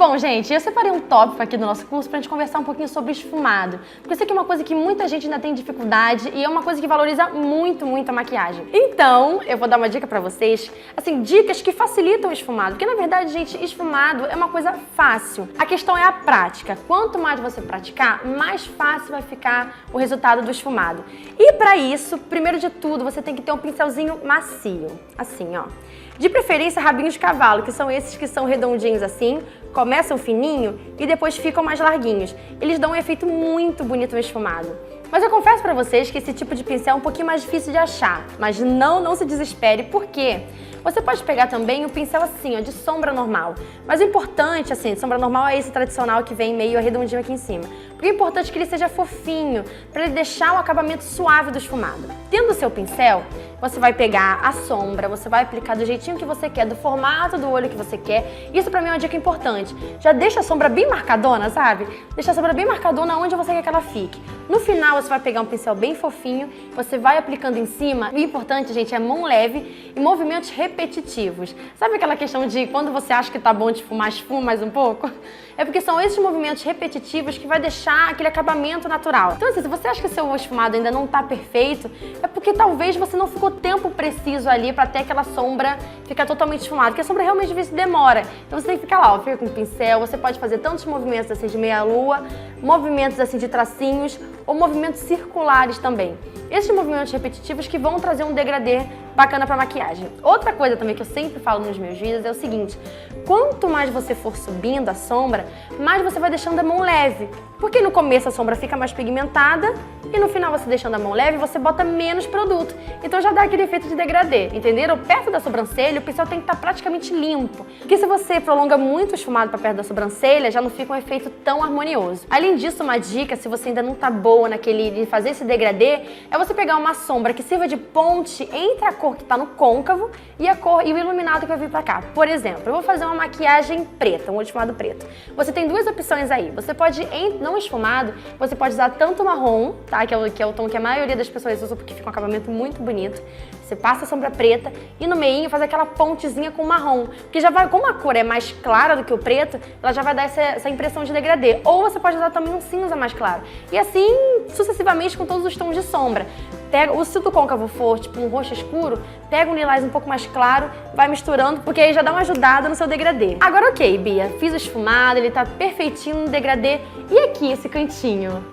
Bom, gente, eu separei um tópico aqui do nosso curso pra gente conversar um pouquinho sobre esfumado. Porque isso aqui é uma coisa que muita gente ainda tem dificuldade e é uma coisa que valoriza muito, muito a maquiagem. Então, eu vou dar uma dica pra vocês, assim, dicas que facilitam o esfumado. Porque, na verdade, gente, esfumado é uma coisa fácil. A questão é a prática. Quanto mais você praticar, mais fácil vai ficar o resultado do esfumado. E pra isso, primeiro de tudo, você tem que ter um pincelzinho macio. Assim, ó. De preferência, rabinhos de cavalo, que são esses que são redondinhos assim, começam fininho e depois ficam mais larguinhos. Eles dão um efeito muito bonito no esfumado. Mas eu confesso pra vocês que esse tipo de pincel é um pouquinho mais difícil de achar. Mas não se desespere, por quê? Você pode pegar também um pincel assim, ó, de sombra normal. Mas o importante, assim, sombra normal é esse tradicional que vem meio arredondinho aqui em cima. Porque é importante que ele seja fofinho, para ele deixar o acabamento suave do esfumado. Tendo o seu pincel, você vai pegar a sombra, você vai aplicar do jeitinho que você quer, do formato do olho que você quer. Isso pra mim é uma dica importante. Já deixa a sombra bem marcadona, sabe? Deixa a sombra bem marcadona onde você quer que ela fique. No final, você vai pegar um pincel bem fofinho, você vai aplicando em cima. O importante, gente, é mão leve e movimentos repetitivos. Sabe aquela questão de quando você acha que tá bom de esfumar, esfuma mais um pouco? É porque são esses movimentos repetitivos que vai deixar aquele acabamento natural. Então, assim, se você acha que o seu esfumado ainda não tá perfeito, é porque talvez você não ficou tempo preciso ali pra ter aquela sombra ficar totalmente esfumada, porque a sombra realmente às vezes demora. Então você tem que ficar lá, ó, fica com o pincel, você pode fazer tantos movimentos assim de meia-lua, movimentos assim de tracinhos ou movimentos circulares também. Esses movimentos repetitivos que vão trazer um degradê bacana pra maquiagem. Outra coisa também que eu sempre falo nos meus vídeos é o seguinte: quanto mais você for subindo a sombra, mais você vai deixando a mão leve. Porque no começo a sombra fica mais pigmentada e no final você deixando a mão leve, você bota menos produto. Então já dá aquele efeito de degradê, entenderam? Perto da sobrancelha, o pincel tem que estar praticamente limpo. Porque se você prolonga muito o esfumado para perto da sobrancelha, já não fica um efeito tão harmonioso. Além disso, uma dica, se você ainda não tá boa naquele de fazer esse degradê, é você pegar uma sombra que sirva de ponte entre a cor que tá no côncavo e a cor e o iluminado que vai vir pra cá. Por exemplo, eu vou fazer uma maquiagem preta, um olho esfumado preto. Você tem duas opções aí. Você pode, não esfumado, você pode usar tanto marrom, tá? Que é o tom que a maioria das pessoas usa porque fica um acabamento muito bonito. Você passa a sombra preta e no meinho faz aquela pontezinha com marrom. Porque já vai, como a cor é mais clara do que o preto, ela já vai dar essa impressão de degradê. Ou você pode usar também um cinza mais claro. E assim, sucessivamente com todos os tons de sombra. Se o do côncavo for tipo um roxo escuro, pega um lilás um pouco mais claro, vai misturando, porque aí já dá uma ajudada no seu degradê. Agora ok, Bia, fiz o esfumado, ele tá perfeitinho no degradê. E aqui, esse cantinho?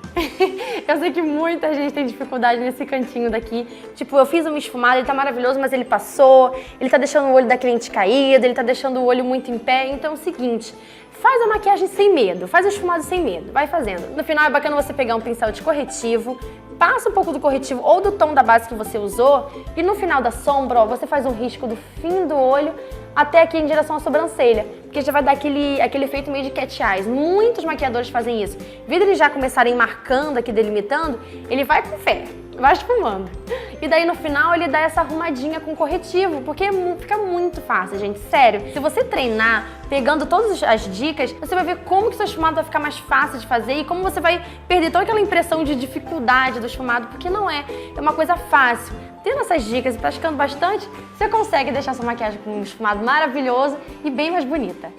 Eu sei que muita gente tem dificuldade nesse cantinho daqui. Tipo, eu fiz um esfumado, ele tá maravilhoso, mas ele passou, ele tá deixando o olho da cliente caído, ele tá deixando o olho muito em pé. Então é o seguinte, faz a maquiagem sem medo, faz o esfumado sem medo, vai fazendo. No final é bacana você pegar um pincel de corretivo, passa um pouco do corretivo ou do tom da base que você usou e no final da sombra, ó, você faz um risco do fim do olho até aqui em direção à sobrancelha, porque já vai dar aquele efeito meio de cat eyes. Muitos maquiadores fazem isso. Em vez de eles já começarem marcando aqui, delimitando, ele vai com fé, vai esfumando. E daí no final ele dá essa arrumadinha com corretivo, porque fica muito fácil, gente, sério. Se você treinar, pegando todas as dicas, você vai ver como que seu esfumado vai ficar mais fácil de fazer e como você vai perder toda aquela impressão de dificuldade do esfumado, porque não é uma coisa fácil. Tendo essas dicas e praticando bastante, você consegue deixar sua maquiagem com um esfumado maravilhoso e bem mais bonita.